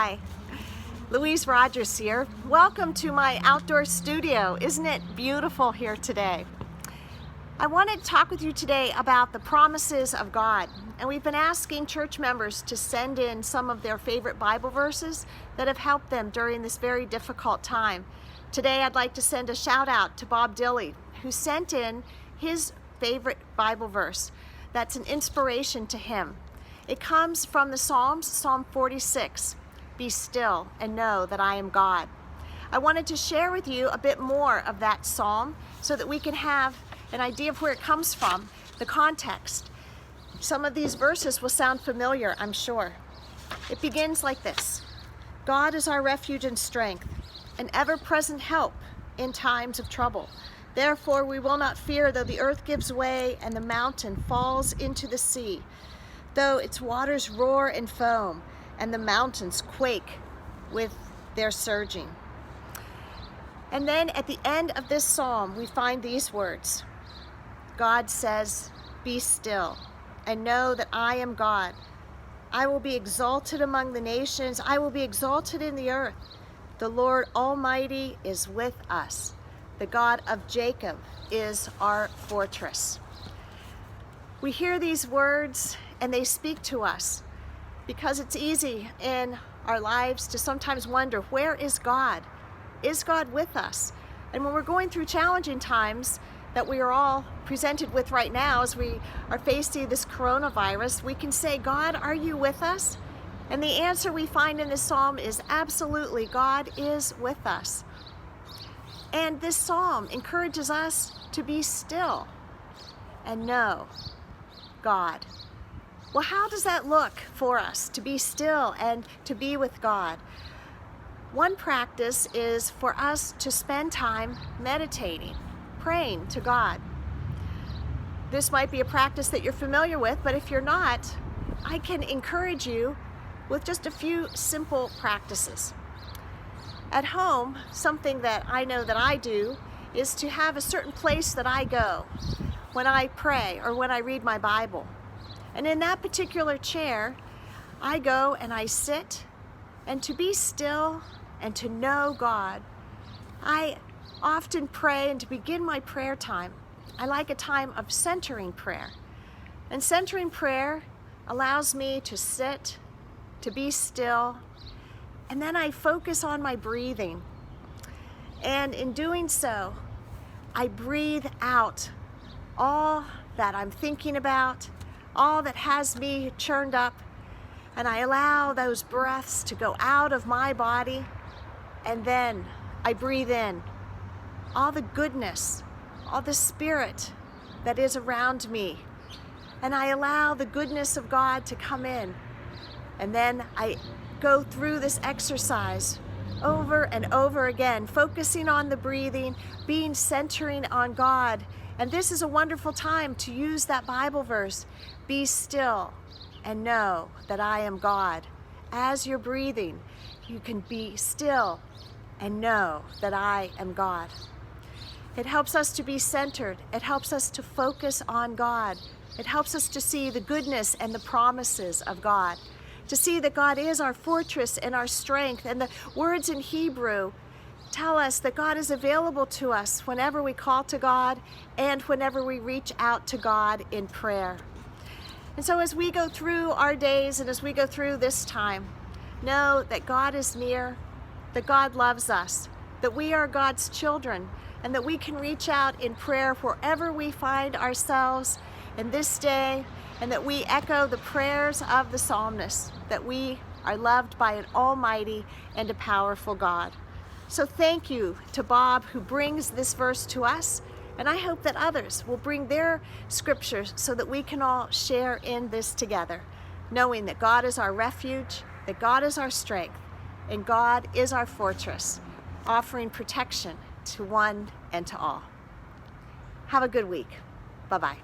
Hi, Louise Rogers here. Welcome to my outdoor studio. Isn't it beautiful here today? I want to talk with you today about the promises of God. And we've been asking church members to send in some of their favorite Bible verses that have helped them during this very difficult time. Today I'd like to send a shout out to Bob Dilly, who sent in his favorite Bible verse that's an inspiration to him. It comes from the Psalms, Psalm 46. Be still and know that I am God. I wanted to share with you a bit more of that psalm so that we can have an idea of where it comes from, the context. Some of these verses will sound familiar, I'm sure. It begins like this: God is our refuge and strength, an ever-present help in times of trouble. Therefore we will not fear, though the earth gives way and the mountain falls into the sea, though its waters roar and foam, and the mountains quake with their surging. And then at the end of this psalm, we find these words. God says, be still and know that I am God. I will be exalted among the nations. I will be exalted in the earth. The Lord Almighty is with us. The God of Jacob is our fortress. We hear these words and they speak to us because it's easy in our lives to sometimes wonder, where is God? Is God with us? And when we're going through challenging times that we are all presented with right now as we are facing this coronavirus, we can say, God, are you with us? And the answer we find in this psalm is absolutely, God is with us. And this psalm encourages us to be still and know God. Well, how does that look for us, to be still and to be with God? One practice is for us to spend time meditating, praying to God. This might be a practice that you're familiar with, but if you're not, I can encourage you with just a few simple practices. At home, something that I know that I do is to have a certain place that I go when I pray or when I read my Bible. And in that particular chair, I go and I sit, and to be still and to know God. I often pray, and to begin my prayer time, I like a time of centering prayer. And centering prayer allows me to sit, to be still, and then I focus on my breathing. And in doing so, I breathe out all that I'm thinking about, all that has me churned up, and I allow those breaths to go out of my body, and then I breathe in all the goodness, all the spirit that is around me, and I allow the goodness of God to come in. And then I go through this exercise over and over again, focusing on the breathing, being centering on God. And this is a wonderful time to use that Bible verse, be still and know that I am God. As you're breathing, you can be still and know that I am God. It helps us to be centered. It helps us to focus on God. It helps us to see the goodness and the promises of God, to see that God is our fortress and our strength. And the words in Hebrew tell us that God is available to us whenever we call to God and whenever we reach out to God in prayer. And so as we go through our days and as we go through this time, know that God is near, that God loves us, that we are God's children, and that we can reach out in prayer wherever we find ourselves in this day, and that we echo the prayers of the psalmist, that we are loved by an almighty and a powerful God. So thank you to Bob, who brings this verse to us, and I hope that others will bring their scriptures so that we can all share in this together, knowing that God is our refuge, that God is our strength, and God is our fortress, offering protection to one and to all. Have a good week. Bye-bye.